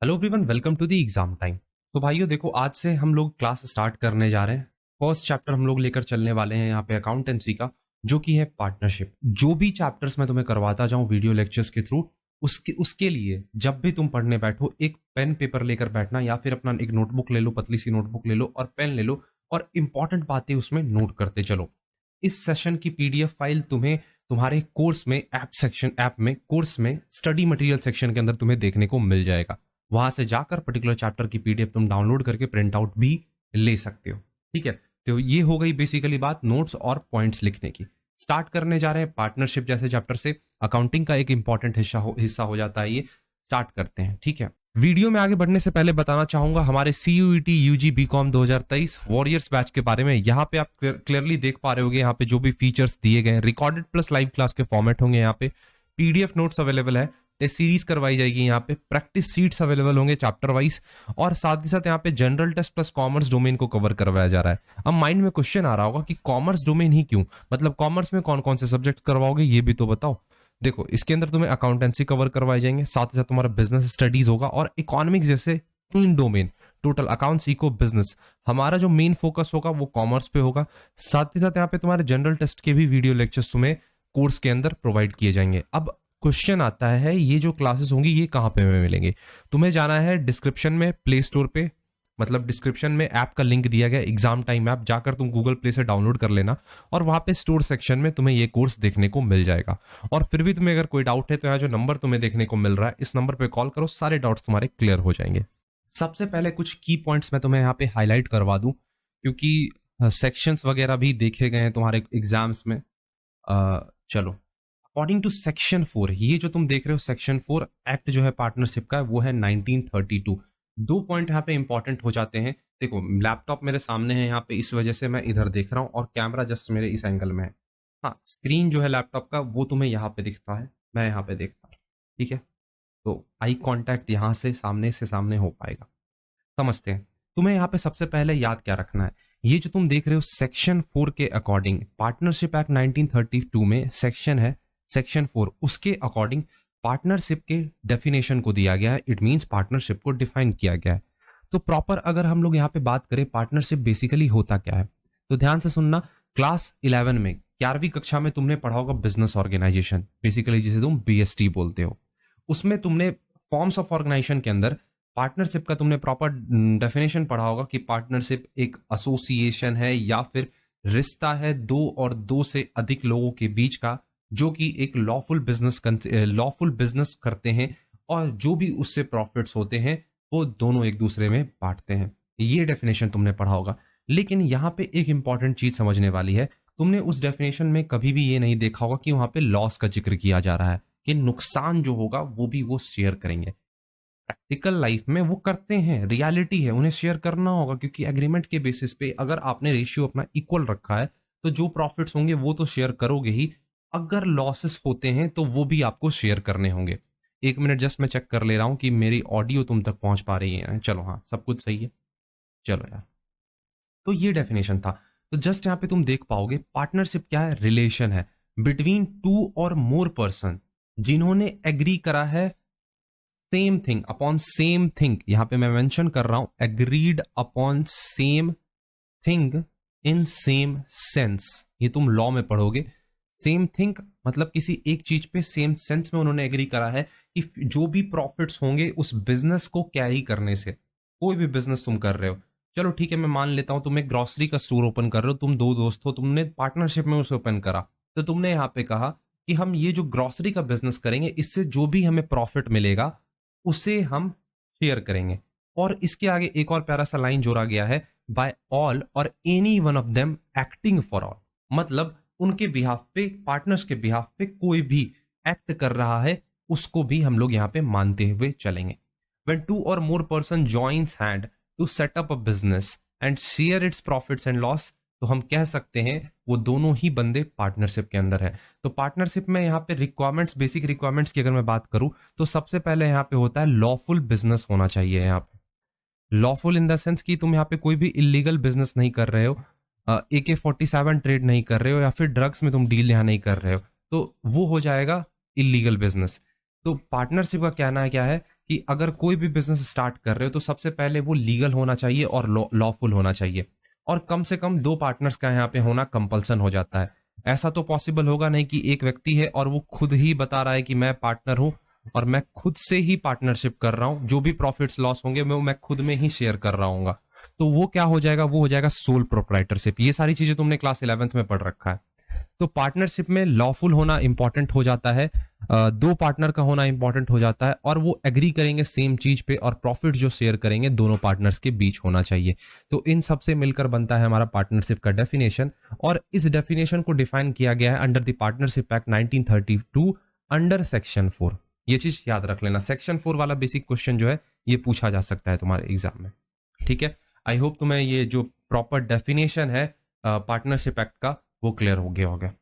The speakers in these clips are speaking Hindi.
Hello everyone, welcome to the exam time. तो भाइयों देखो, आज से हम लोग क्लास स्टार्ट करने जा रहे हैं। फर्स्ट चैप्टर हम लोग लेकर चलने वाले हैं यहाँ पे अकाउंटेंसी का, जो कि है पार्टनरशिप। जो भी चैप्टर्स मैं तुम्हें करवाता जाऊं वीडियो लेक्चर्स के थ्रू, उसके लिए जब भी तुम पढ़ने बैठो एक पेन पेपर लेकर बैठना, या फिर अपना एक नोटबुक ले लो, पतली सी नोटबुक ले लो और पेन ले लो, और इंपॉर्टेंट बातें उसमें नोट करते चलो। इस सेशन की पीडीएफ फाइल तुम्हें तुम्हारे कोर्स में ऐप में कोर्स में स्टडी मटेरियल सेक्शन के अंदर तुम्हें देखने को मिल जाएगा। वहां से जाकर पर्टिकुलर चैप्टर की पीडीएफ तुम डाउनलोड करके प्रिंट आउट भी ले सकते हो। ठीक है, तो ये हो गई बेसिकली बात नोट्स और पॉइंट्स लिखने की। स्टार्ट करने जा रहे हैं पार्टनरशिप जैसे चैप्टर से। अकाउंटिंग का एक इंपॉर्टेंट हिस्सा हो जाता है ये। स्टार्ट करते हैं, ठीक है। वीडियो में आगे बढ़ने से पहले बताना चाहूंगा हमारे CUET UG BCom 2023 warriors batch के बारे में। यहाँ पे आप क्लियरली देख पा रहे होंगे, यहाँ पे जो भी फीचर्स दिए गए हैं, रिकॉर्डेड प्लस लाइव क्लास के फॉर्मेट होंगे। यहाँ पे पीडीएफ नोट्स अवेलेबल है, टेस्ट सीरीज करवाई जाएगी, यहाँ पे प्रैक्टिस सीट्स अवेलेबल होंगे चैप्टर वाइज, और साथ ही साथ यहाँ पे general test plus commerce domain को कवर करवाया जा रहा है। अब माइंड में क्वेश्चन आ रहा होगा कि कॉमर्स डोमेन ही क्यों, मतलब कॉमर्स में कौन कौन से सब्जेक्ट करवाओगे, ये भी तो बताओ। देखो, इसके अंदर तुम्हें अकाउंटेंसी कवर करवाए जाएंगे, साथ ही साथ तुम्हारा बिजनेस स्टडीज होगा और इकोनॉमिक्स जैसे 3 domain, total accounts eco business. हमारा जो मेन फोकस होगा वो कॉमर्स पे होगा। साथ ही साथ यहाँ पे तुम्हारे जनरल टेस्ट के भी वीडियो लेक्चर्स तुम्हें कोर्स के अंदर प्रोवाइड किए जाएंगे। अब क्वेश्चन आता है, ये जो क्लासेस होंगी ये कहाँ पे मिलेंगे? तुम्हें जाना है डिस्क्रिप्शन में, प्ले स्टोर पे, मतलब डिस्क्रिप्शन में ऐप का लिंक दिया गया, एग्जाम टाइम ऐप, जाकर तुम गूगल प्ले से डाउनलोड कर लेना और वहां पे स्टोर सेक्शन में तुम्हें ये कोर्स देखने को मिल जाएगा। और फिर भी तुम्हें अगर कोई डाउट है तो यहाँ जो नंबर तुम्हें देखने को मिल रहा है, इस नंबर पे कॉल करो, सारे डाउट्स तुम्हारे क्लियर हो जाएंगे। सबसे पहले कुछ की पॉइंट्स मैं तुम्हें यहाँ पे हाईलाइट करवा दूं, क्योंकि सेक्शंस वगैरह भी देखे गए हैं तुम्हारे एग्जाम्स में। चलो, अकॉर्डिंग टू सेक्शन 4, ये जो तुम देख रहे हो सेक्शन 4 एक्ट जो है पार्टनरशिप का, वो है 1932। 2 पॉइंट यहाँ पे इंपॉर्टेंट हो जाते हैं। देखो, लैपटॉप मेरे सामने है यहाँ पे, इस वजह से मैं इधर देख रहा हूँ और कैमरा जस्ट मेरे इस एंगल में है। हाँ, स्क्रीन जो है लैपटॉप का वो तुम्हें यहाँ पे दिखता है, मैं यहाँ पे देखता हूँ। ठीक है, तो आई कांटेक्ट यहाँ से सामने हो पाएगा। समझते हैं। तुम्हें यहाँ पे सबसे पहले याद क्या रखना है, ये जो तुम देख रहे हो सेक्शन 4 के अकॉर्डिंग, पार्टनरशिप एक्ट 1932 में सेक्शन है सेक्शन 4, उसके अकॉर्डिंग पार्टनरशिप के डेफिनेशन को दिया गया है। इट मींस पार्टनरशिप को डिफाइन किया गया है। तो प्रॉपर अगर हम लोग यहाँ पे बात करें पार्टनरशिप बेसिकली होता क्या है, तो ध्यान से सुनना। क्लास 11 में 11वीं कक्षा में तुमने पढ़ा होगा बिजनेस ऑर्गेनाइजेशन, बेसिकली जिसे तुम BST बोलते हो। उसमें तुमने फॉर्म्स ऑफ ऑर्गेनाइजेशन के अंदर पार्टनरशिप का तुमने प्रॉपर डेफिनेशन पढ़ा होगा कि पार्टनरशिप एक एसोसिएशन है या फिर रिश्ता है 2 और 2 से अधिक लोगों के बीच का, जो कि एक लॉफुल बिजनेस करते हैं, और जो भी उससे प्रॉफिट्स होते हैं वो दोनों एक दूसरे में बांटते हैं। ये डेफिनेशन तुमने पढ़ा होगा। लेकिन यहाँ पे एक इंपॉर्टेंट चीज समझने वाली है, तुमने उस डेफिनेशन में कभी भी ये नहीं देखा होगा कि वहां पे लॉस का जिक्र किया जा रहा है, कि नुकसान जो होगा वो भी वो शेयर करेंगे। प्रैक्टिकल लाइफ में वो करते हैं, रियलिटी है, उन्हें शेयर करना होगा, क्योंकि एग्रीमेंट के बेसिस पे अगर आपने रेशियो अपना इक्वल रखा है तो जो प्रॉफिट्स होंगे वो तो शेयर करोगे ही, अगर लॉसेस होते हैं तो वो भी आपको शेयर करने होंगे। 1 मिनट जस्ट मैं चेक कर ले रहा हूं कि मेरी ऑडियो तुम तक पहुंच पा रही है। चलो, हाँ, सब कुछ सही है। चलो यार, तो ये डेफिनेशन था। तो जस्ट यहाँ पे तुम देख पाओगे पार्टनरशिप क्या है, रिलेशन है बिटवीन 2 और मोर पर्सन जिन्होंने एग्री करा है same thing upon same thing. यहां पे मैं मेंशन कर रहा हूं agreed upon same thing in same sense. ये तुम लॉ में पढ़ोगे। सेम थिंग मतलब किसी एक चीज पे सेम सेंस में उन्होंने एग्री करा है कि जो भी प्रॉफिट्स होंगे उस बिजनेस को कैरी करने से, कोई भी बिजनेस तुम कर रहे हो, चलो ठीक है, मैं मान लेता हूं तुम एक ग्रोसरी का स्टोर ओपन कर रहे हो, तुम 2 दोस्त हो, तुमने पार्टनरशिप में उसे ओपन करा, तो तुमने यहां पे कहा कि हम ये जो ग्रोसरी का बिजनेस करेंगे, इससे जो भी हमें प्रॉफिट मिलेगा उसे हम शेयर करेंगे। और इसके आगे एक और प्यारा सा लाइन जोड़ा गया है, bye all or any one of them acting for all, मतलब उनके बिहाफ पे, पार्टनर्स के बिहाफ पे कोई भी एक्ट कर रहा है उसको भी हम लोग यहाँ पे मानते हुए चलेंगे। When 2 or more person joins hand to set up a business and share its profits and loss, तो हम कह सकते हैं वो दोनों ही बंदे पार्टनरशिप के अंदर है। तो पार्टनरशिप में यहाँ पे रिक्वायरमेंट्स, बेसिक रिक्वायरमेंट्स की अगर मैं बात करूं तो सबसे पहले यहाँ पे होता है लॉफुल बिजनेस होना चाहिए। यहाँ पे लॉफुल इन द सेंस कि तुम यहाँ पे कोई भी इलीगल बिजनेस नहीं कर रहे हो, AK-47 ट्रेड नहीं कर रहे हो, या फिर ड्रग्स में तुम डील यहाँ नहीं कर रहे हो, तो वो हो जाएगा इलीगल बिजनेस। तो पार्टनरशिप का कहना है क्या है कि अगर कोई भी बिजनेस स्टार्ट कर रहे हो तो सबसे पहले वो लीगल होना चाहिए और लॉफुल होना चाहिए, और कम से कम 2 पार्टनर्स का यहाँ पे होना कंपल्सन हो जाता है। ऐसा तो पॉसिबल होगा नहीं कि एक व्यक्ति है और वो खुद ही बता रहा है कि मैं पार्टनर हूं और मैं खुद से ही पार्टनरशिप कर रहा हूं, जो भी प्रॉफिट्स लॉस होंगे मैं खुद में ही शेयर कर रहा हूँ। तो वो क्या हो जाएगा, वो हो जाएगा सोल प्रोप्राइटरशिप। ये सारी चीजें तुमने क्लास 11th में पढ़ रखा है। तो पार्टनरशिप में लॉफुल होना इंपॉर्टेंट हो जाता है, 2 पार्टनर का होना इंपॉर्टेंट हो जाता है, और वो एग्री करेंगे सेम चीज पे, और प्रॉफिट जो शेयर करेंगे दोनों पार्टनर्स के बीच होना चाहिए। तो इन सब से मिलकर बनता है हमारा पार्टनरशिप का डेफिनेशन, और इस डेफिनेशन को डिफाइन किया गया है under the partnership act 1932 under section 4। ये चीज याद रख लेना, सेक्शन 4 वाला बेसिक क्वेश्चन जो है ये पूछा जा सकता है तुम्हारे एग्जाम में। ठीक है, आई होप तुम्हें ये जो प्रॉपर डेफिनेशन है पार्टनरशिप एक्ट का वो क्लियर हो गया होगा।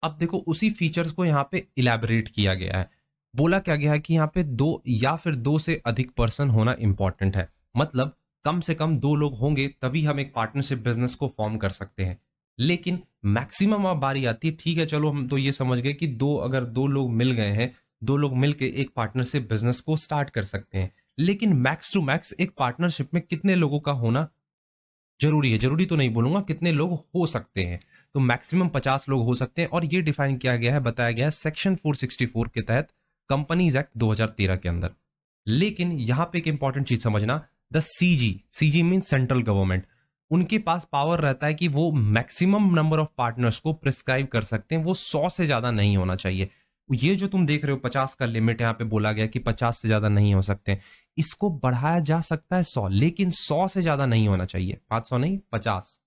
अब देखो उसी फीचर्स को यहाँ पे इलेबोरेट किया गया है। बोला क्या गया है कि यहाँ पे 2 या फिर 2 से अधिक पर्सन होना इंपॉर्टेंट है, मतलब कम से कम 2 लोग होंगे तभी हम एक पार्टनरशिप बिजनेस को फॉर्म कर सकते हैं। लेकिन मैक्सिमम अब बारी आती है, ठीक है चलो हम तो ये समझ गए कि अगर 2 लोग मिल गए हैं, 2 लोग मिलके एक पार्टनरशिप बिजनेस को स्टार्ट कर सकते हैं। लेकिन मैक्स टू मैक्स एक पार्टनरशिप में कितने लोगों का होना जरूरी है, जरूरी तो नहीं बोलूंगा, कितने लोग हो सकते हैं, तो मैक्सिमम 50 लोग हो सकते हैं। और ये डिफाइन किया गया है, बताया गया है सेक्शन 464 के तहत कंपनीज एक्ट 2013 के अंदर। लेकिन यहां पे एक इंपॉर्टेंट चीज समझना, the CG mean central government, उनके पास पावर रहता है कि वो मैक्सिमम नंबर ऑफ पार्टनर्स को प्रिस्क्राइब कर सकते हैं, वो 100 से ज्यादा नहीं होना चाहिए। ये जो तुम देख रहे हो 50 का लिमिट यहाँ पे बोला गया कि 50 से ज्यादा नहीं हो सकते, इसको बढ़ाया जा सकता है 100, लेकिन 100 से ज्यादा नहीं होना चाहिए, 500 नहीं 50।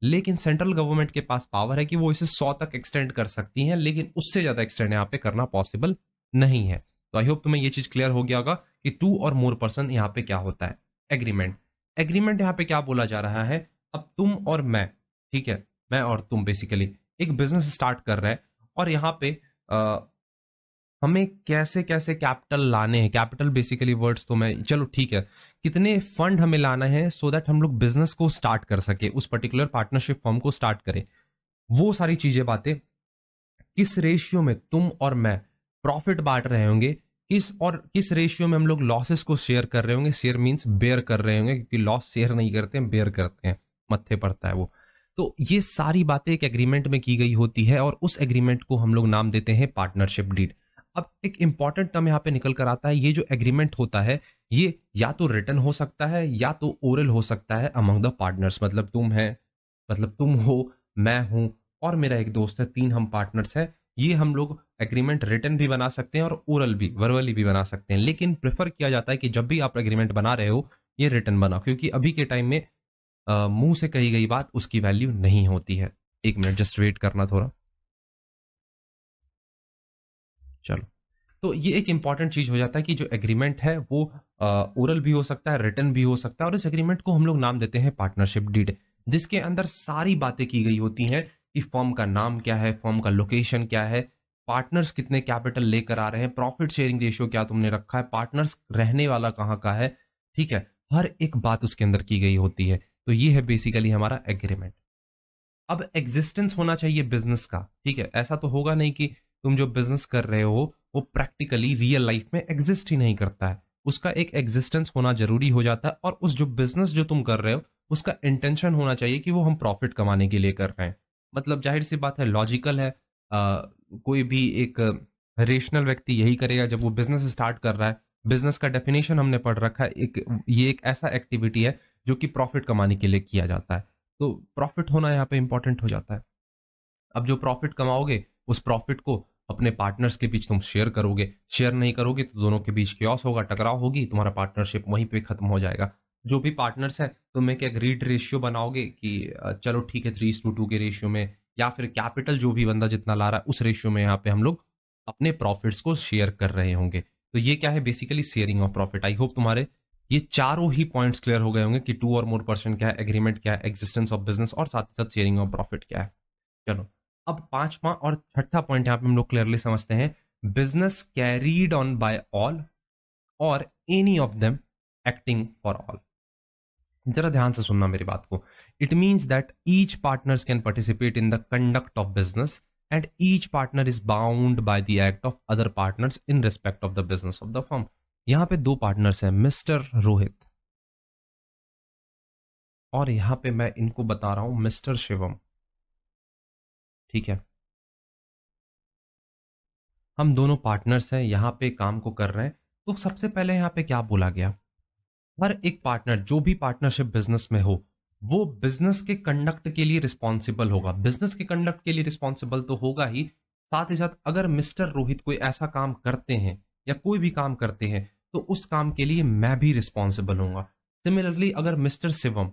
लेकिन सेंट्रल गवर्नमेंट के पास पावर है कि वो इसे 100 तक एक्सटेंड कर सकती हैं, लेकिन उससे ज्यादा एक्सटेंड यहाँ पे करना पॉसिबल नहीं है। तो आई होप तुम्हें ये चीज क्लियर हो गया होगा कि 2 और मोर पर्सन यहाँ पे क्या होता है। एग्रीमेंट यहाँ पे क्या बोला जा रहा है, अब तुम और मैं, ठीक है, मैं और तुम बेसिकली एक बिजनेस स्टार्ट कर रहे हैं, और यहाँ पे हमें कैसे कैसे कैपिटल लाने हैं, कैपिटल बेसिकली वर्ड्स तो मैं, चलो ठीक है, कितने फंड हमें लाना है सो दैट हम लोग बिजनेस को स्टार्ट कर सके, उस पर्टिकुलर पार्टनरशिप फर्म को स्टार्ट करें, वो सारी चीजें बातें, किस रेशियो में तुम और मैं प्रॉफिट बांट रहे होंगे, किस रेशियो में हम लोग लॉसेस को शेयर कर रहे होंगे, शेयर मींस बेयर कर रहे होंगे, क्योंकि लॉस शेयर नहीं करते हैं, बेयर करते हैं, मत्थे पड़ता है वो। तो ये सारी बातें एक एग्रीमेंट में की गई होती है, और उस एग्रीमेंट को हम लोग नाम देते हैं पार्टनरशिप डीड। अब एक इंपॉर्टेंट टर्म यहाँ पे निकल कर आता है, ये जो एग्रीमेंट होता है ये या तो रिटन हो सकता है या तो ओरल हो सकता है अमंग द पार्टनर्स, मतलब तुम हो, मैं हूं और मेरा एक दोस्त है, 3 हम पार्टनर्स हैं। ये हम लोग एग्रीमेंट रिटन भी बना सकते हैं और ओरल भी, वर्बली भी बना सकते हैं, लेकिन प्रेफर किया जाता है कि जब भी आप एग्रीमेंट बना रहे हो ये रिटन बनाओ, क्योंकि अभी के टाइम में मुंह से कही गई बात उसकी वैल्यू नहीं होती है। 1 मिनट जस्ट वेट करना थोड़ा, चलो। तो ये एक इंपॉर्टेंट चीज हो जाता है कि जो एग्रीमेंट है वो ओरल भी हो सकता है, रिटन भी हो सकता है, और इस एग्रीमेंट को हम लोग नाम देते हैं पार्टनरशिप डीड, जिसके अंदर सारी बातें की गई होती हैं कि फर्म का नाम क्या है, फर्म का लोकेशन क्या है, पार्टनर्स कितने कैपिटल लेकर आ रहे हैं, प्रॉफिट शेयरिंग रेशियो क्या तुमने रखा है, पार्टनर्स रहने वाला कहाँ का है, ठीक है, हर एक बात उसके अंदर की गई होती है। तो ये है बेसिकली हमारा एग्रीमेंट। अब एग्जिस्टेंस होना चाहिए बिजनेस का, ठीक है, ऐसा तो होगा नहीं कि तुम जो बिजनेस कर रहे हो वो प्रैक्टिकली रियल लाइफ में एग्जिस्ट ही नहीं करता है, उसका एक एग्जिस्टेंस होना जरूरी हो जाता है, और उस जो बिजनेस जो तुम कर रहे हो उसका इंटेंशन होना चाहिए कि वो हम प्रॉफिट कमाने के लिए कर रहे हैं। मतलब जाहिर सी बात है, लॉजिकल है, कोई भी एक रेशनल व्यक्ति यही करेगा जब वो बिजनेस स्टार्ट कर रहा है। बिजनेस का डेफिनेशन हमने पढ़ रखा है, ये एक ऐसा एक्टिविटी है जो कि प्रॉफिट कमाने के लिए किया जाता है, तो प्रॉफिट होना यहाँ पे इंपॉर्टेंट हो जाता है। अब जो प्रॉफिट कमाओगे उस प्रॉफिट को अपने पार्टनर्स के बीच तुम शेयर करोगे, शेयर नहीं करोगे तो दोनों के बीच क्योस होगा, टकराव होगी, तुम्हारा पार्टनरशिप वहीं पे खत्म हो जाएगा। जो भी पार्टनर्स है तुम एक एग्रीड रेशियो बनाओगे कि चलो ठीक है 3:2 के रेशियो में, या फिर कैपिटल जो भी बंदा जितना ला रहा है उस रेशियो में यहाँ पे हम लोग अपने प्रॉफिट्स को शेयर कर रहे होंगे। तो ये क्या है, basically sharing of profit. I hope तुम्हारे ये चारों ही पॉइंट्स क्लियर हो गए होंगे कि 2 और मोर पर्सन क्या है, एग्रीमेंट क्या है, एग्जिस्टेंस ऑफ बिजनेस, और साथ ही साथ शेयरिंग ऑफ प्रॉफिट क्या है। चलो अब 5वां और 6ठा पॉइंट यहाँ पे हम लोग क्लियरली समझते हैं, business carried on by all or any of them acting for all. जरा ध्यान से सुनना मेरी बात को। It means that each partners can participate in the conduct of business and each partner is bound by the act of other partners in respect of the business of the firm. यहां पे दो पार्टनर्स हैं, मिस्टर रोहित, और यहां पे मैं इनको बता रहा हूं मिस्टर शिवम। ठीक है, हम दोनों पार्टनर्स हैं, यहां पे काम को कर रहे हैं। तो सबसे पहले यहां पे क्या बोला गया, हर एक पार्टनर जो भी पार्टनरशिप बिजनेस में हो वो बिजनेस के कंडक्ट के लिए रिस्पॉन्सिबल होगा। बिजनेस के कंडक्ट के लिए रिस्पॉन्सिबल तो होगा ही, साथ ही साथ अगर मिस्टर रोहित कोई ऐसा काम करते हैं या कोई भी काम करते हैं तो उस काम के लिए मैं भी रिस्पॉन्सिबल होऊंगा। सिमिलरली अगर मिस्टर शिवम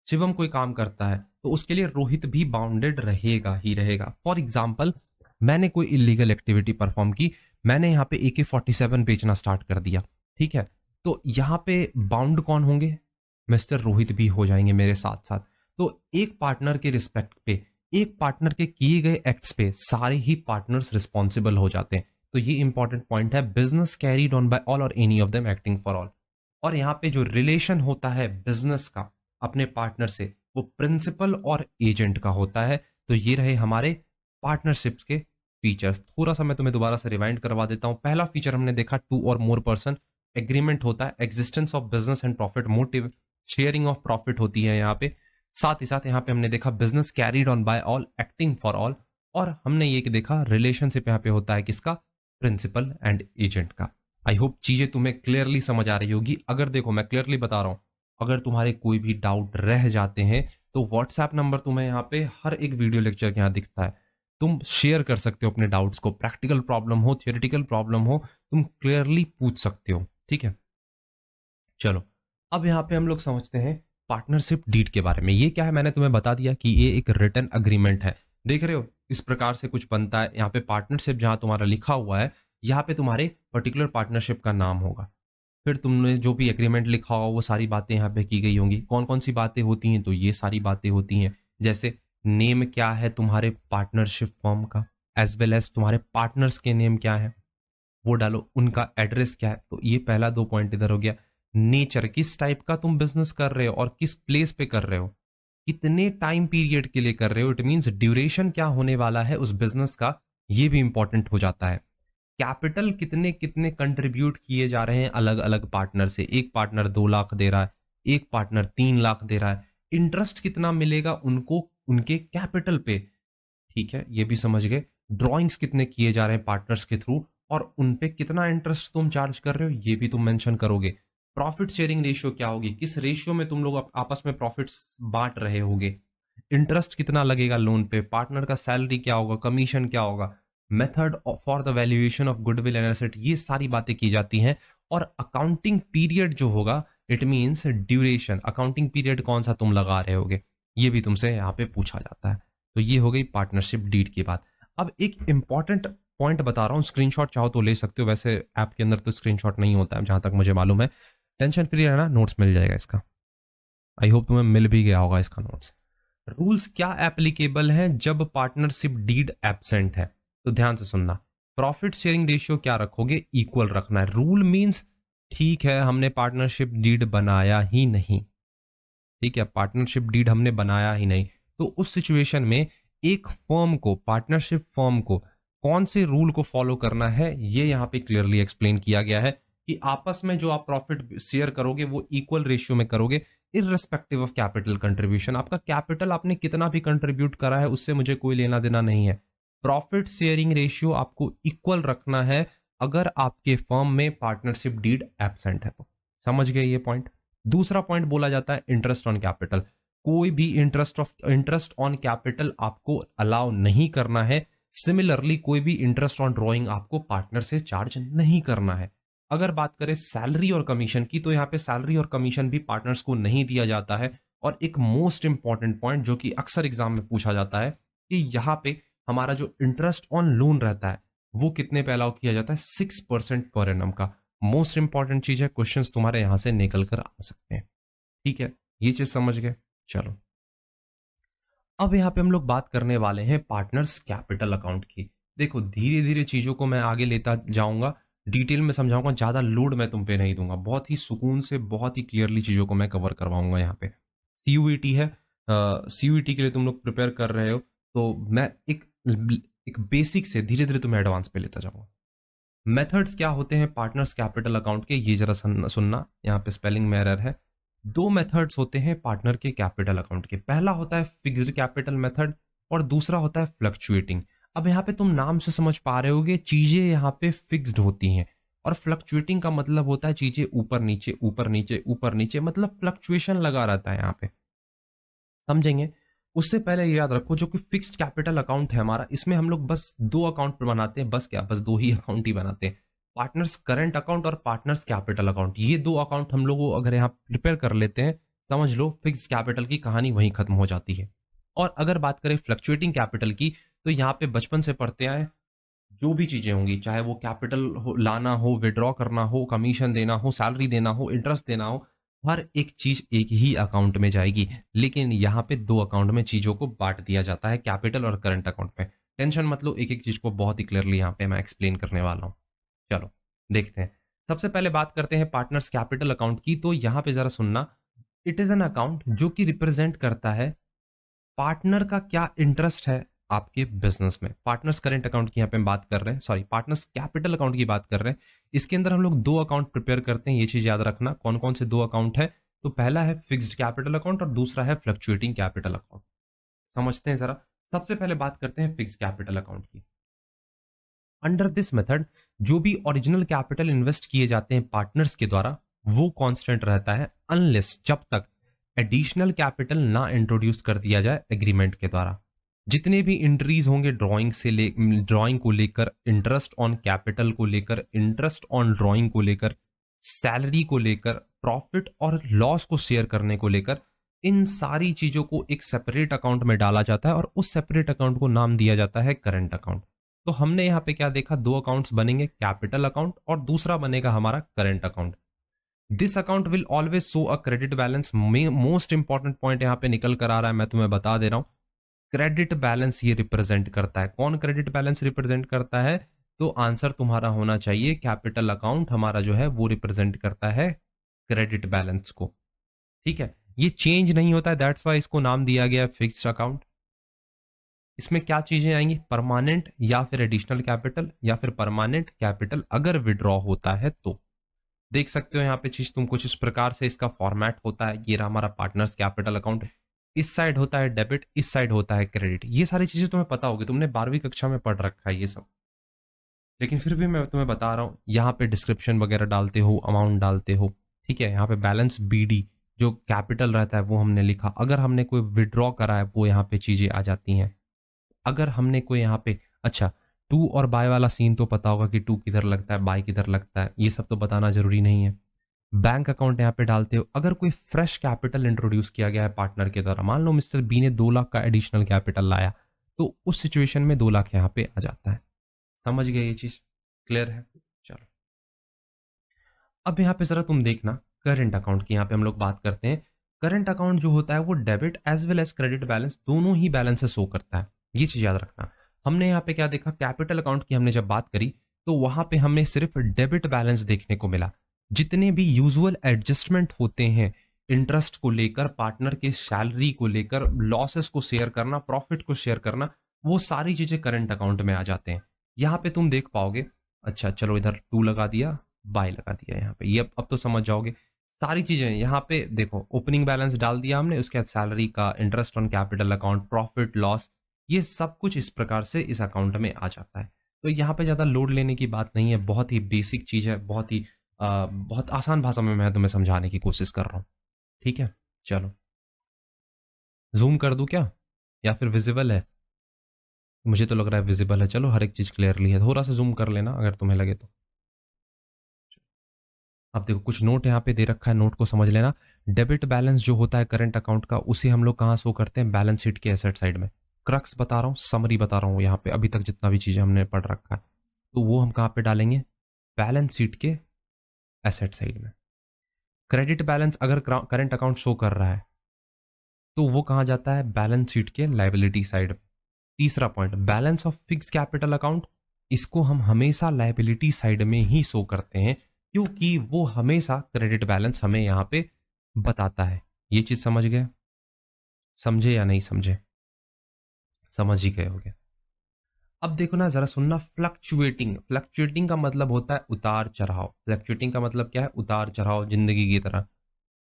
शिवम कोई काम करता है तो उसके लिए रोहित भी बाउंडेड रहेगा ही रहेगा। फॉर एग्जाम्पल, मैंने कोई इलीगल एक्टिविटी परफॉर्म की, मैंने यहाँ पे AK-47 बेचना स्टार्ट कर दिया, ठीक है, तो यहाँ पे बाउंड कौन होंगे, मिस्टर रोहित भी हो जाएंगे मेरे साथ साथ। तो एक पार्टनर के रिस्पेक्ट पे, एक पार्टनर के किए गए एक्ट्स पे सारे ही पार्टनर्स रिस्पॉन्सिबल हो जाते हैं। तो ये इंपॉर्टेंट पॉइंट है, business carried on by all or any of them acting for all. और यहाँ पे जो रिलेशन होता है बिजनेस का अपने पार्टनर से, वो प्रिंसिपल और एजेंट का होता है। तो ये रहे हमारे पार्टनरशिप्स के फीचर्स। थोड़ा सा मैं तुम्हें दोबारा से रिवाइंड करवा देता हूं। पहला फीचर हमने देखा, टू और मोर पर्सन एग्रीमेंट होता है, existence of business and profit motive, sharing of profit होती है यहाँ पे। साथ ही साथ यहाँ पे हमने देखा business carried on by all acting for all, और हमने ये देखा रिलेशनशिप यहाँ पे होता है किसका, प्रिंसिपल एंड एजेंट का। आई होप चीजें तुम्हें क्लियरली समझ आ रही होगी। अगर देखो मैं क्लियरली बता रहा हूं, अगर तुम्हारे कोई भी डाउट रह जाते हैं तो व्हाट्सएप नंबर तुम्हें यहाँ पे हर एक वीडियो लेक्चर के यहाँ दिखता है, तुम शेयर कर सकते हो अपने डाउट्स को। प्रैक्टिकल प्रॉब्लम हो, थियोरेटिकल प्रॉब्लम हो, तुम क्लियरली पूछ सकते हो, ठीक है। चलो अब यहाँ पे हम लोग समझते हैं पार्टनरशिप डीड के बारे में। ये क्या है, मैंने तुम्हें बता दिया कि ये एक रिटन अग्रीमेंट है। देख रहे हो इस प्रकार से कुछ बनता है। यहाँ पे पार्टनरशिप जहां तुम्हारा लिखा हुआ है, यहाँ पे तुम्हारे पर्टिकुलर पार्टनरशिप का नाम होगा, फिर तुमने जो भी एग्रीमेंट लिखा होगा वो सारी बातें यहाँ पे की गई होंगी। कौन कौन सी बातें होती हैं, तो ये सारी बातें होती हैं, जैसे नेम क्या है तुम्हारे पार्टनरशिप फर्म का, एज वेल एज तुम्हारे पार्टनर्स के नेम क्या है वो डालो, उनका एड्रेस क्या है। तो ये पहला दो पॉइंट इधर हो गया। नेचर, किस टाइप का तुम बिजनेस कर रहे हो और किस प्लेस पे कर रहे हो, कितने टाइम पीरियड के लिए कर रहे हो, इट मींस ड्यूरेशन क्या होने वाला है उस बिजनेस का, ये भी इंपॉर्टेंट हो जाता है। कैपिटल कितने कितने कंट्रीब्यूट किए जा रहे हैं अलग अलग पार्टनर से, एक पार्टनर 2 लाख दे रहा है, एक पार्टनर 3 लाख दे रहा है, इंटरेस्ट कितना मिलेगा उनको उनके कैपिटल पे, ठीक है, ये भी समझ गए। ड्रॉइंग्स कितने किए जा रहे हैं पार्टनर्स के थ्रू और उन पे कितना इंटरेस्ट तुम चार्ज कर रहे हो, ये भी तुम मेंशन करोगे। प्रॉफिट शेयरिंग रेशियो क्या होगी, किस रेशियो में तुम लोग आपस में प्रॉफिट्स बांट रहे होगे, इंटरेस्ट कितना लगेगा लोन पे, पार्टनर का सैलरी क्या होगा, कमीशन क्या होगा, method for the valuation of goodwill and asset, ये सारी बातें की जाती हैं। और अकाउंटिंग पीरियड जो होगा, it means duration, accounting period कौन सा तुम लगा रहे होगे, ये भी तुमसे यहाँ पे पूछा जाता है। तो ये हो गई पार्टनरशिप डीड की बात। अब एक इंपॉर्टेंट पॉइंट बता रहा हूँ, स्क्रीनशॉट चाहो तो ले सकते हो, वैसे ऐप के अंदर तो स्क्रीनशॉट नहीं होता है जहां तक मुझे मालूम है। टेंशन फ्री रहना, नोट्स मिल जाएगा इसका। आई होप तुम्हें मिल भी गया होगा इसका नोट्स। रूल्स क्या एप्लीकेबल हैं जब पार्टनरशिप डीड एब्सेंट है, तो ध्यान से सुनना। प्रॉफिट शेयरिंग रेशियो क्या रखोगे, इक्वल रखना है। रूल मींस ठीक है हमने पार्टनरशिप डीड बनाया ही नहीं, ठीक है, पार्टनरशिप डीड हमने बनाया ही नहीं, तो उस सिचुएशन में एक फर्म को, पार्टनरशिप फर्म को कौन से रूल को फॉलो करना है, ये यहां पे क्लियरली एक्सप्लेन किया गया है कि आपस में जो आप प्रॉफिट शेयर करोगे वो इक्वल रेशियो में करोगे, इररिस्पेक्टिव ऑफ कैपिटल कंट्रीब्यूशन। आपका कैपिटल आपने कितना भी कंट्रीब्यूट करा है उससे मुझे कोई लेना देना नहीं है। प्रॉफिट शेयरिंग रेशियो आपको इक्वल रखना है अगर आपके फर्म में पार्टनरशिप डीड एब्सेंट है तो। समझ गए ये पॉइंट। दूसरा पॉइंट बोला जाता है इंटरेस्ट ऑन कैपिटल। कोई भी इंटरेस्ट ऑन कैपिटल आपको अलाउ नहीं करना है। सिमिलरली कोई भी इंटरेस्ट ऑन ड्रॉइंग आपको पार्टनर से चार्ज नहीं करना है। अगर बात करें सैलरी और कमीशन की, तो यहाँ पे सैलरी और कमीशन भी पार्टनर्स को नहीं दिया जाता है। और एक मोस्ट इंपॉर्टेंट पॉइंट जो कि अक्सर एग्जाम में पूछा जाता है कि यहाँ पे हमारा जो इंटरेस्ट ऑन लोन रहता है वो कितने पे अलाउ किया जाता है, 6% पर एनम का। मोस्ट इंपॉर्टेंट चीज है, क्वेश्चंस तुम्हारे यहां से निकल कर आ सकते हैं, ठीक है, ये चीज समझ गए। चलो अब यहां पे हम लोग बात करने वाले हैं पार्टनर्स कैपिटल अकाउंट की। देखो धीरे धीरे चीजों को मैं आगे लेता जाऊंगा, डिटेल में समझाऊंगा, ज्यादा लोड मैं तुम पे नहीं दूंगा, बहुत ही सुकून से बहुत ही क्लियरली चीजों को मैं कवर करवाऊंगा। यहाँ पे सीयूईटी है, सीयूईटी के लिए तुम लोग प्रिपेयर कर रहे हो, तो मैं एक एक बेसिक से धीरे धीरे तुम्हें एडवांस पे लेता जाऊंगा। मेथड्स क्या होते हैं पार्टनर्स कैपिटल अकाउंट के, ये जरा सुनना, यहाँ पे स्पेलिंग में एरर है। दो मेथड्स होते हैं पार्टनर के कैपिटल अकाउंट के। पहला होता है फिक्स्ड कैपिटल मेथड और दूसरा होता है फ्लक्चुएटिंग। अब यहाँ पे तुम नाम से समझ पा रहे होगे चीजें यहाँ पे फिक्स्ड होती हैं और फ्लक्चुएटिंग का मतलब होता है चीजें ऊपर नीचे ऊपर नीचे ऊपर नीचे, मतलब फ्लक्चुएशन लगा रहता है यहाँ पे, समझेंगे। उससे पहले ये याद रखो जो कि फिक्स्ड कैपिटल अकाउंट है हमारा, इसमें हम लोग बस दो अकाउंट बनाते हैं, बस क्या, बस दो ही अकाउंट ही बनाते हैं, पार्टनर्स करंट अकाउंट और पार्टनर्स कैपिटल अकाउंट। ये दो अकाउंट हम लोग अगर यहाँ प्रिपेयर कर लेते हैं, समझ लो फिक्स्ड कैपिटल की कहानी वहीं खत्म हो जाती है। और अगर बात करें फ्लक्चुएटिंग कैपिटल की, तो यहाँ पे बचपन से पढ़ते आए जो भी चीजें होंगी, चाहे वो कैपिटल लाना हो, विड्रॉ करना हो, कमीशन देना हो, सैलरी देना हो, इंटरेस्ट देना हो, हर एक चीज एक ही अकाउंट में जाएगी। लेकिन यहाँ पे दो अकाउंट में चीजों को बांट दिया जाता है, कैपिटल और करंट अकाउंट में। टेंशन मत लो, एक एक चीज को बहुत ही क्लियरली यहाँ पे मैं एक्सप्लेन करने वाला हूँ। चलो देखते हैं। सबसे पहले बात करते हैं पार्टनर्स कैपिटल अकाउंट की। तो यहाँ पे जरा सुनना, इट इज एन अकाउंट जो कि रिप्रेजेंट करता है पार्टनर का क्या इंटरेस्ट है आपके बिजनेस में। पार्टनर्स करेंट अकाउंट की यहाँ पे हम बात कर रहे हैं, सॉरी पार्टनर्स कैपिटल अकाउंट की बात कर रहे हैं। इसके अंदर हम लोग दो अकाउंट प्रिपेयर करते हैं, ये चीज याद रखना। कौन कौन से दो अकाउंट है? तो पहला है फिक्स्ड कैपिटल अकाउंट और दूसरा है फ्लक्चुएटिंग कैपिटल अकाउंट। समझते हैं जरा। सबसे पहले बात करते हैं फिक्स्ड कैपिटल अकाउंट की। अंडर दिस मेथड जो भी ओरिजिनल कैपिटल इन्वेस्ट किए जाते हैं पार्टनर्स के द्वारा, वो कांस्टेंट रहता है अनलेस, जब तक एडिशनल कैपिटल ना इंट्रोड्यूस कर दिया जाए एग्रीमेंट के द्वारा। जितने भी एंट्रीज होंगे ड्राइंग को लेकर, इंटरेस्ट ऑन कैपिटल को लेकर, इंटरेस्ट ऑन ड्राइंग को लेकर, सैलरी को लेकर, प्रॉफिट और लॉस को शेयर करने को लेकर, इन सारी चीजों को एक सेपरेट अकाउंट में डाला जाता है और उस सेपरेट अकाउंट को नाम दिया जाता है करंट अकाउंट। तो हमने यहाँ पे क्या देखा, दो अकाउंट्स बनेंगे, कैपिटल अकाउंट और दूसरा बनेगा हमारा current account. This account will always show a credit balance. Most important point यहाँ पे निकल कर आ रहा है, मैं तुम्हें बता दे रहा हूं। क्रेडिट बैलेंस ये रिप्रेजेंट करता है। कौन क्रेडिट बैलेंस रिप्रेजेंट करता है? तो आंसर तुम्हारा होना चाहिए कैपिटल अकाउंट हमारा जो है वो रिप्रेजेंट करता है क्रेडिट बैलेंस को। ठीक है, ये चेंज नहीं होता है, दैट्स वाई इसको नाम दिया गया है फिक्स्ड अकाउंट। इसमें क्या चीजें आएंगी? परमानेंट या फिर एडिशनल कैपिटल या फिर परमानेंट कैपिटल अगर विड्रॉ होता है तो। देख सकते हो यहाँ पे चीज तुम कुछ इस प्रकार से इसका फॉर्मेट होता है। ये रहा हमारा पार्टनर्स कैपिटल अकाउंट, इस साइड होता है डेबिट, इस साइड होता है क्रेडिट। ये सारी चीजें तुम्हें पता होगी, तुमने 12वीं कक्षा में पढ़ रखा है ये सब, लेकिन फिर भी मैं तुम्हें बता रहा हूं। यहाँ पे डिस्क्रिप्शन वगैरह डालते हो, अमाउंट डालते हो, ठीक है। यहाँ पे बैलेंस बीडी जो कैपिटल रहता है वो हमने लिखा। अगर हमने कोई विड्रॉ करा है वो यहाँ पे चीजें आ जाती हैं। अगर हमने कोई यहाँ पे, अच्छा टू और बाय वाला सीन तो पता होगा कि टू किधर लगता है, बाय किधर लगता है, ये सब तो बताना जरूरी नहीं है। बैंक अकाउंट यहाँ पे डालते हो। अगर कोई फ्रेश कैपिटल इंट्रोड्यूस किया गया है पार्टनर के द्वारा, मान लो मिस्टर बी ने 2 लाख का एडिशनल कैपिटल लाया, तो उस सिचुएशन में 2 लाख यहाँ पे आ जाता है। समझ गए? ये चीज क्लियर है? चलो अब यहाँ पे जरा तुम देखना करंट अकाउंट की। यहाँ पे हम लोग बात करते हैं। करंट अकाउंट जो होता है वो debit as well as credit balance दोनों ही बैलेंस शो करता है, ये चीज याद रखना। हमने यहाँ पे क्या देखा, कैपिटल अकाउंट की हमने जब बात करी तो वहां पे हमें सिर्फ डेबिट बैलेंस देखने को मिला। जितने भी यूजुअल एडजस्टमेंट होते हैं इंटरेस्ट को लेकर, पार्टनर के सैलरी को लेकर, लॉसेस को शेयर करना, प्रॉफिट को शेयर करना, वो सारी चीजें करंट अकाउंट में आ जाते हैं। यहाँ पे तुम देख पाओगे, अच्छा चलो इधर 2 लगा दिया, बाय लगा दिया यहाँ पे, ये अब तो समझ जाओगे सारी चीजें। यहाँ पे देखो ओपनिंग बैलेंस डाल दिया हमने, उसके बाद सैलरी का, interest on capital account, profit loss, ये सब कुछ इस प्रकार से इस अकाउंट में आ जाता है। तो यहाँ पे ज्यादा लोड लेने की बात नहीं है, बहुत ही बेसिक चीज है, बहुत आसान भाषा में मैं तुम्हें समझाने की कोशिश कर रहा हूँ। ठीक है, चलो जूम कर दूं क्या, या फिर विजिबल है? मुझे तो लग रहा है विजिबल है। चलो हर एक चीज क्लियरली है, थोड़ा सा जूम कर लेना अगर तुम्हें लगे तो। अब देखो कुछ नोट यहाँ पे दे रखा है, नोट को समझ लेना। डेबिट बैलेंस जो होता है करंट अकाउंट का, उसे हम लोग कहाँ शो करते हैं? बैलेंस शीट के एसेट साइड में। क्रक्स बता रहा हूँ, समरी बता रहा हूँ, यहाँ पे अभी तक जितना भी चीजें हमने पढ़ रखा है तो वो हम कहाँ पे डालेंगे? बैलेंस शीट के एसेट साइड में। क्रेडिट बैलेंस अगर करंट अकाउंट शो कर रहा है तो वो कहाँ जाता है? बैलेंस शीट के लायबिलिटी साइड में। तीसरा point, balance of fix capital account, इसको हम हमेशा लायबिलिटी साइड में ही शो करते हैं क्योंकि वो हमेशा क्रेडिट बैलेंस हमें यहाँ पे बताता है। ये चीज समझ गए? समझे या नहीं समझे? समझ ही गए होगे। अब देखो ना, जरा सुनना, फ्लक्चुएटिंग, फ्लक्चुएटिंग का मतलब होता है उतार चढ़ाव। फ्लक्चुएटिंग का मतलब क्या है? उतार चढ़ाव, जिंदगी की तरह।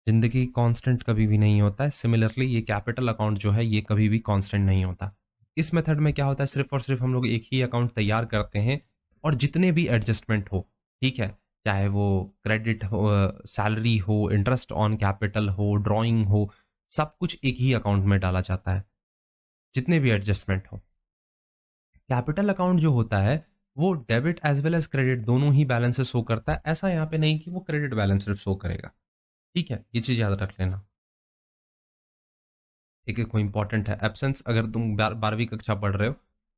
जिंदगी कांस्टेंट कभी भी नहीं होता है। सिमिलरली ये कैपिटल अकाउंट जो है ये कभी भी कांस्टेंट नहीं होता। इस मेथड में क्या होता है, सिर्फ और सिर्फ हम लोग एक ही अकाउंट तैयार करते हैं और जितने भी एडजस्टमेंट हो, ठीक है, चाहे वो क्रेडिट हो, सैलरी हो, इंटरेस्ट ऑन कैपिटल हो, ड्राइंग हो, सब कुछ एक ही अकाउंट में डाला जाता है, जितने भी एडजस्टमेंट हो। कैपिटल अकाउंट जो होता है वो debit as well as credit दोनों ही बैलेंसेस शो करता है। ऐसा यहाँ पे नहीं कि वो क्रेडिट बैलेंस सिर्फ शो करेगा, ठीक है, ये चीज याद रख लेना। एक एक कोई इंपॉर्टेंट है, एब्सेंस, अगर तुम 12वीं कक्षा पढ़ रहे हो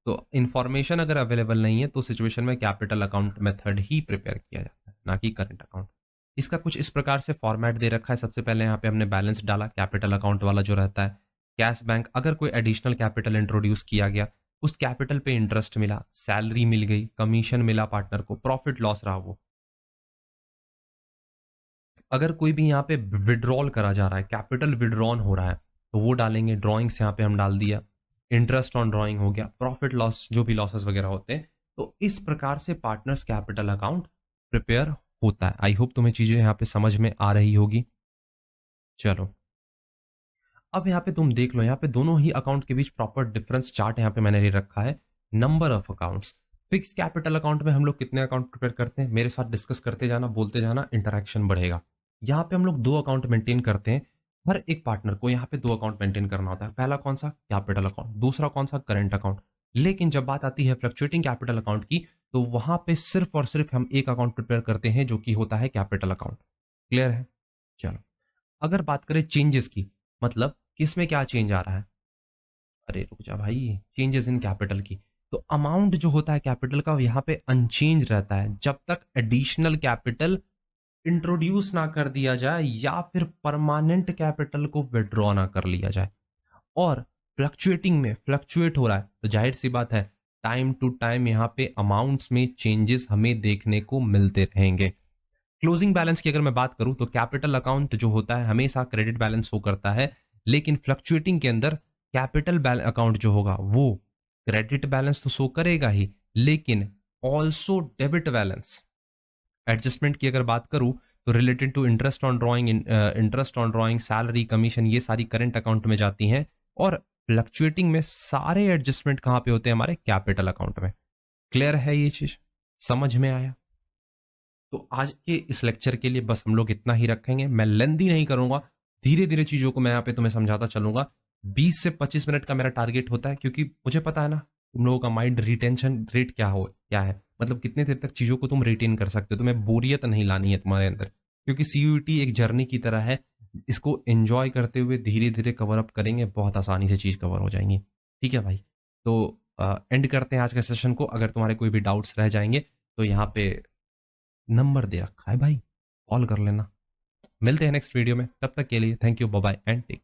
तो इन्फॉर्मेशन अगर अवेलेबल नहीं है तो सिचुएशन में कैपिटल अकाउंट मेथड ही प्रिपेयर किया जाता है, ना कि करंट अकाउंट। इसका कुछ इस प्रकार से फॉर्मेट दे रखा है। सबसे पहले यहाँ पे हमने बैलेंस डाला, कैपिटल अकाउंट वाला जो रहता है। कैश बैंक, अगर कोई एडिशनल कैपिटल इंट्रोड्यूस किया गया, उस कैपिटल पे इंटरेस्ट मिला, सैलरी मिल गई, कमीशन मिला पार्टनर को, प्रॉफिट लॉस रहा वो। अगर कोई भी यहाँ पे विड्रॉल करा जा रहा है, कैपिटल विड्रॉन हो रहा है, तो वो डालेंगे। ड्रॉइंग्स यहाँ पे हम डाल दिया, इंटरेस्ट ऑन ड्रॉइंग हो गया, प्रॉफिट लॉस जो भी लॉसेस वगैरह होते हैं। तो इस प्रकार से पार्टनर्स कैपिटल अकाउंट प्रिपेयर होता है। आई होप तुम्हें चीजें यहाँ पे समझ में आ रही होगी। चलो, अब यहाँ पे तुम देख लो, यहाँ पे दोनों ही अकाउंट के बीच प्रॉपर डिफरेंस चार्ट यहाँ पे मैंने ले रखा है। Number of accounts, fix capital account में हम लोग कितने अकाउंट प्रिपेयर करते हैं, मेरे साथ डिस्कस करते जाना, बोलते जाना, इंटरेक्शन बढ़ेगा। यहाँ पे हम लोग 2 अकाउंट मेंटेन करते हैं। हर एक पार्टनर को यहाँ पे 2 अकाउंट मेंटेन करना होता है। पहला कौन सा? Capital account. दूसरा कौन सा? Current account. लेकिन जब बात आती है फ्लक्चुएटिंग कैपिटल अकाउंट की, तो वहां पे सिर्फ और सिर्फ हम एक अकाउंट प्रिपेयर करते हैं जो कि होता है कैपिटल अकाउंट। क्लियर है? चलो, अगर बात करें चेंजेस की, मतलब किसमें क्या चेंज आ रहा है, अरे रुक जा भाई, चेंजेस इन कैपिटल की, तो अमाउंट जो होता है कैपिटल का यहाँ पे अनचेंज रहता है जब तक एडिशनल कैपिटल इंट्रोड्यूस ना कर दिया जाए या फिर परमानेंट कैपिटल को विड्रॉ ना कर लिया जाए। और फ्लक्चुएटिंग में फ्लक्चुएट हो रहा है तो जाहिर सी बात है, टाइम टू टाइम यहाँ पे अमाउंट्स में चेंजेस हमें देखने को मिलते रहेंगे। क्लोजिंग बैलेंस की अगर मैं बात करूं तो कैपिटल अकाउंट जो होता है हमेशा क्रेडिट बैलेंस शो करता है, लेकिन फ्लक्चुएटिंग के अंदर कैपिटल अकाउंट जो होगा वो क्रेडिट बैलेंस तो शो करेगा ही, लेकिन ऑल्सो डेबिट बैलेंस। एडजस्टमेंट की अगर बात करूं तो related to interest on drawing, salary, commission, ये सारी करंट अकाउंट में जाती हैं। और फ्लक्चुएटिंग में सारे एडजस्टमेंट कहां पे होते हैं? हमारे कैपिटल अकाउंट में। क्लियर है ये चीज? समझ में आया? तो आज के इस लेक्चर के लिए बस हम लोग इतना ही रखेंगे। मैं लेंदी नहीं करूंगा, धीरे धीरे चीजों को मैं यहाँ पे तुम्हें समझाता चलूंगा। 20 से 25 मिनट का मेरा टारगेट होता है, क्योंकि मुझे पता है ना तुम लोगों का माइंड रिटेंशन रेट क्या है, मतलब कितने देर तक चीजों को तुम रिटेन कर सकते हो। तुम्हें बोरियत नहीं लानी है तुम्हारे अंदर, क्योंकि सीयूईटी एक जर्नी की तरह है। इसको एंजॉय करते हुए धीरे धीरे कवर अप करेंगे, बहुत आसानी से चीज कवर हो जाएंगी। ठीक है भाई, तो एंड करते हैं आज के सेशन को। अगर तुम्हारे कोई भी डाउट्स रह जाएंगे तो यहाँ पे नंबर दे रखा है भाई, कॉल कर लेना। मिलते हैं नेक्स्ट वीडियो में, तब तक के लिए thank you, bye bye and take.